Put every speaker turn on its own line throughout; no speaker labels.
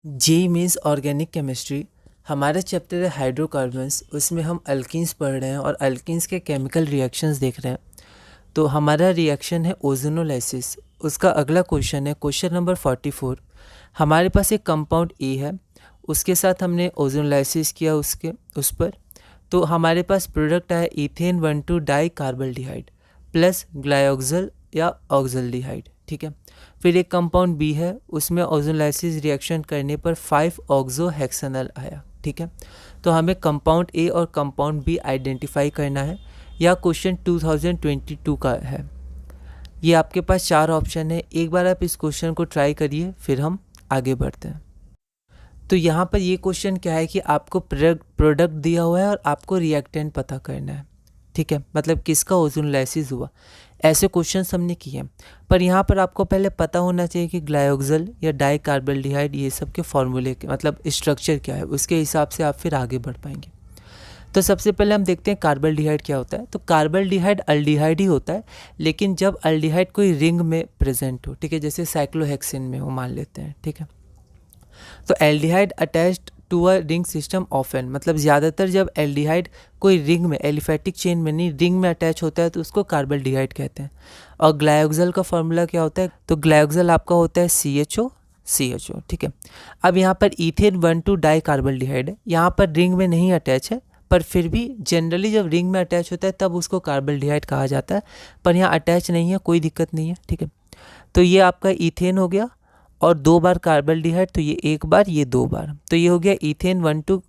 जे means organic chemistry. हमारा chapter है hydrocarbons. उसमें हम अल्कीन्स पढ़ रहे हैं और अल्कीन्स के केमिकल रिएक्शंस देख रहे हैं। तो हमारा रिएक्शन है ओजोनोलाइसिस। उसका अगला क्वेश्चन है क्वेश्चन नंबर 44। हमारे पास एक कंपाउंड ए है, उसके साथ हमने ओजोनोलाइसिस किया उस पर। तो हमारे पास प्रोडक्ट आया इथेन 1,2 डाई कार्बल्डिहाइड प्लस ग्लाइऑक्सल या ऑक्सल्डिहाइड। ठीक है। फिर एक कंपाउंड बी है, उसमें ओजोनोलाइसिस रिएक्शन करने पर 5 ऑक्सोहेक्सेनल आया। ठीक है। तो हमें कंपाउंड ए और कंपाउंड बी आइडेंटिफाई करना है। यह क्वेश्चन 2022 का है। ये आपके पास 4 ऑप्शन है। एक बार आप इस क्वेश्चन को ट्राई करिए, फिर हम आगे बढ़ते हैं। तो यहाँ पर ये क्वेश्चन क्या है कि आपको प्रोडक्ट दिया हुआ है और आपको रिएक्टेंट पता करना है। ठीक है, मतलब किसका ओजोनोलाइसिस हुआ। ऐसे क्वेश्चंस हमने किए हैं, पर यहाँ पर आपको पहले पता होना चाहिए कि ग्लाइऑक्सल या डाई कार्बल्डिहाइड ये सब के फॉर्मूले के मतलब स्ट्रक्चर क्या है, उसके हिसाब से आप फिर आगे बढ़ पाएंगे। तो सबसे पहले हम देखते हैं कार्बल्डिहाइड क्या होता है। तो कार्बल्डिहाइड अल्डिहाइड ही होता है, लेकिन जब अल्डिहाइड कोई रिंग में प्रेजेंट हो, ठीक है, जैसे साइक्लोहेक्सेन में हो मान लेते हैं। ठीक है। तो aldehyde attached to a ring system often, मतलब ज़्यादातर जब एल्डिहाइड कोई रिंग में, एलिफेटिक चेन में नहीं, रिंग में अटैच होता है तो उसको कार्बल्डिहाइड कहते हैं। और ग्लाइऑक्सल का फॉर्मूला क्या होता है, तो ग्लाइऑक्सल आपका होता है CHO। ठीक है। अब यहाँ पर इथेन 1,2 डाई कार्बल्डिहाइड है, यहाँ पर रिंग में नहीं अटैच है, पर फिर भी जनरली जब रिंग में अटैच होता है तब उसको कार्बल्डिहाइड कहा जाता है, पर यहाँ अटैच नहीं है, कोई दिक्कत नहीं है। ठीक है। तो ये आपका इथेन हो गया और 2 बार कार्बल्डिहाइड, तो ये 1 बार, ये 2 बार, तो ये हो गया इथेन 1,2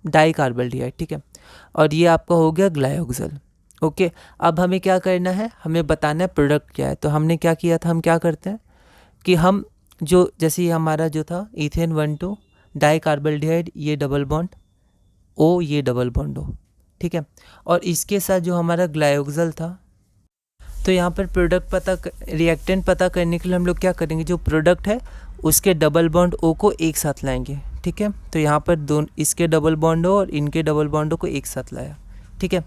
डाई कार्बल्डिहाइड। ठीक है। और ये आपका हो गया ग्लाइऑक्सल। ओके। अब हमें क्या करना है, हमें बताना है प्रोडक्ट क्या है। तो हमने क्या किया था, हम क्या करते हैं कि हम जो जैसे ये हमारा जो था इथेन 1,2 डाई कार्बल्डिहाइड, ये डबल बॉन्ड O, ये डबल बॉन्ड O। ठीक है। और इसके साथ जो हमारा ग्लाइऑक्सल था, तो यहाँ पर रिएक्टेंट पता करने के लिए हम लोग क्या करेंगे, जो प्रोडक्ट है उसके डबल बॉन्ड O को एक साथ लाएंगे। ठीक है। तो यहाँ पर दोनों इसके डबल बॉन्ड O और इनके डबल बॉन्ड O को एक साथ लाया। ठीक है।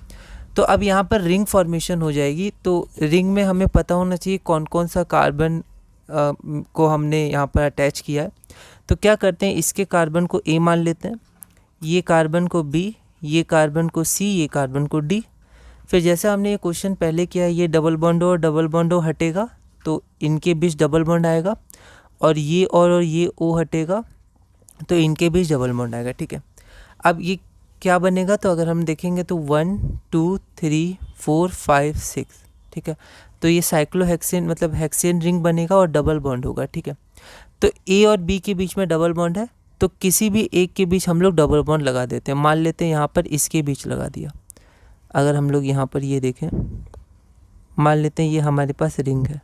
तो अब यहाँ पर रिंग फॉर्मेशन हो जाएगी। तो रिंग में हमें पता होना चाहिए कौन कौन सा कार्बन को हमने यहाँ पर अटैच किया है। तो क्या करते हैं, इसके कार्बन को A मान लेते हैं, ये कार्बन को B, ये कार्बन को C, ये कार्बन को D। फिर जैसे हमने ये क्वेश्चन पहले किया, ये डबल बॉन्ड और डबल बॉन्ड O हटेगा तो इनके बीच डबल बॉन्ड आएगा, और ये O हटेगा तो इनके बीच डबल बॉन्ड आएगा। ठीक है। अब ये क्या बनेगा, तो अगर हम देखेंगे तो 1 2 3 4 5 6। ठीक है। तो ये साइक्लोहेक्सेन मतलब हेक्सेन रिंग बनेगा और डबल बॉन्ड होगा। ठीक है। तो A और B के बीच में डबल बॉन्ड है, तो किसी भी एक के बीच हम लोग डबल बॉन्ड लगा देते हैं। मान लेते हैं यहाँ पर इसके बीच लगा दिया। अगर हम लोग यहाँ पर ये देखें, मान लेते हैं ये हमारे पास रिंग है।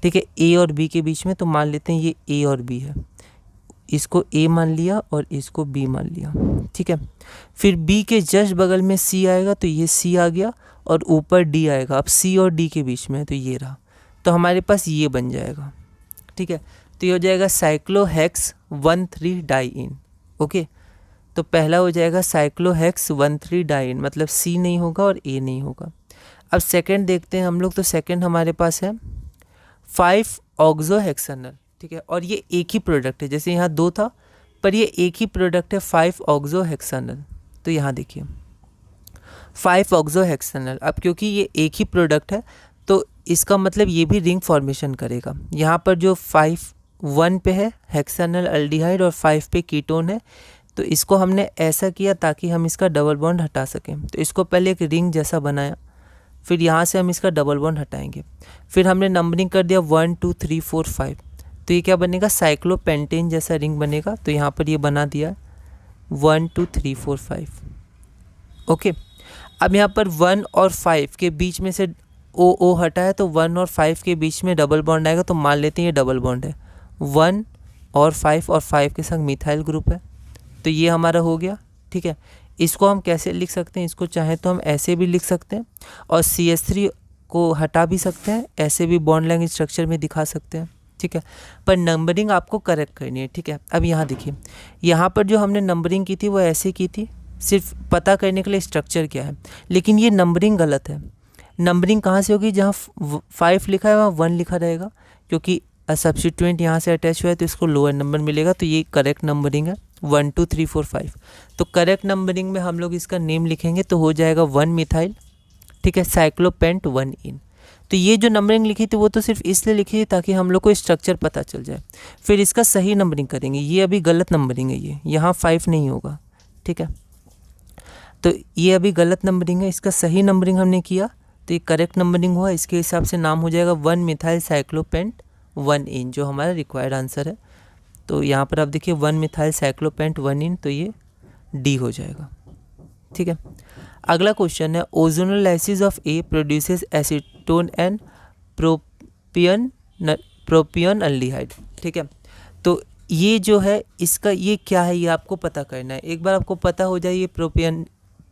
ठीक है। A और B के बीच में, तो मान लेते हैं ये A और B है, इसको A मान लिया और इसको B मान लिया। ठीक है। फिर B के जस्ट बगल में C आएगा, तो ये C आ गया और ऊपर D आएगा। अब C और D के बीच में है, तो ये रहा, तो हमारे पास ये बन जाएगा। ठीक है। तो ये हो जाएगा साइक्लोहेक्स 1,3 डाइइन। ओके। तो पहला हो जाएगा साइक्लोहेक्स 1,3 डाइइन, मतलब C नहीं होगा और A नहीं होगा। अब सेकंड देखते हैं हम लोग। तो सेकंड हमारे पास है 5 ऑक्सोहेक्सेनल। ठीक है। और ये एक ही प्रोडक्ट है, जैसे यहाँ 2 था, पर ये एक ही प्रोडक्ट है 5 ऑक्सोहेक्सेनल। तो यहाँ देखिए 5 ऑक्सोहेक्सेनल। अब क्योंकि ये एक ही प्रोडक्ट है तो इसका मतलब ये भी रिंग फॉर्मेशन करेगा। यहाँ पर जो 5 1 पे है हेक्सेनल अल्डिहाइड और 5 पे कीटोन है, तो इसको हमने ऐसा किया ताकि हम इसका डबल बॉन्ड हटा सकें। तो इसको पहले एक रिंग जैसा बनाया, फिर यहाँ से हम इसका डबल बॉन्ड हटाएंगे। फिर हमने नंबरिंग कर दिया 1 2 3 4 5, तो ये क्या बनेगा, साइक्लोपेंटेन जैसा रिंग बनेगा। तो यहाँ पर ये बना दिया 1 2 3 4 5। ओके। अब यहाँ पर 1 और 5 के बीच में से O हटा है, तो 1 और 5 के बीच में डबल बॉन्ड आएगा, तो मान लेते हैं ये डबल बॉन्ड है। 1 और 5 के संग मिथाइल ग्रुप है, तो ये हमारा हो गया। ठीक है। इसको हम कैसे लिख सकते हैं, इसको चाहे तो हम ऐसे भी लिख सकते हैं और CH3 को हटा भी सकते हैं, ऐसे भी बॉन्ड लेंथ स्ट्रक्चर में दिखा सकते हैं। ठीक है। पर नंबरिंग आपको करेक्ट करनी है। ठीक है। अब यहाँ देखिए, यहाँ पर जो हमने नंबरिंग की थी वो ऐसे की थी, सिर्फ पता करने के लिए स्ट्रक्चर क्या है, लेकिन ये नंबरिंग गलत है। नंबरिंग कहाँ से होगी, जहाँ 5 लिखा है वहाँ 1 लिखा रहेगा, क्योंकि सब्स्टिट्यूएंट यहाँ से अटैच हुआ है तो इसको लोअर नंबर मिलेगा, तो ये करेक्ट नंबरिंग है 1 2 3 4 5। तो करेक्ट नंबरिंग में हम लोग इसका नेम लिखेंगे तो हो जाएगा 1 मिथाइल, ठीक है, साइक्लोपेंट 1 इन। तो ये जो नंबरिंग लिखी थी वो तो सिर्फ इसलिए लिखी थी ताकि हम लोग को स्ट्रक्चर पता चल जाए। फिर इसका सही नंबरिंग करेंगे, ये अभी गलत नंबरिंग है, ये यहाँ 5 नहीं होगा, ठीक है। तो ये अभी गलत नंबरिंग है, इसका सही नंबरिंग हमने किया तो ये करेक्ट नंबरिंग हुआ। इसके हिसाब से नाम हो जाएगा 1 मिथाइल साइक्लोपेंट 1 इन, जो हमारा रिक्वायर्ड आंसर है। तो यहाँ पर आप देखिए 1 मिथाइल साइक्लोपेंट 1 इन, तो ये डी हो जाएगा, ठीक है। अगला क्वेश्चन है ozonolysis of A produces acetone and propion aldehyde, ठीक है। तो ये जो है इसका ये क्या है, ये आपको पता करना है। एक बार आपको पता हो जाए ये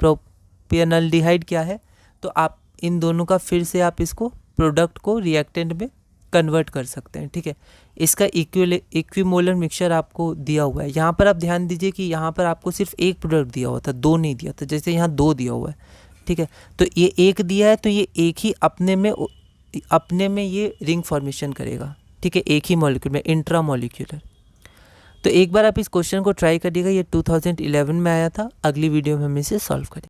प्रोपियनल्डिहाइड क्या है, तो आप इन दोनों का फिर से आप इसको प्रोडक्ट को रिएक्टेंट में कन्वर्ट कर सकते हैं, ठीक है। इसका इक्विमोलर मिक्सचर आपको दिया हुआ है। यहाँ पर आप ध्यान दीजिए कि यहाँ पर आपको सिर्फ एक प्रोडक्ट दिया हुआ था, 2 नहीं दिया था, जैसे यहाँ 2 दिया हुआ है, ठीक है। तो ये 1 दिया है तो ये एक ही अपने में ये रिंग फॉर्मेशन करेगा, ठीक है, एक ही मॉलिक्यूल में, इंट्रा मॉलिक्यूलर। तो एक बार आप इस क्वेश्चन को ट्राई करिएगा, ये 2011 में आया था। अगली वीडियो में हम इसे सॉल्व करेंगे।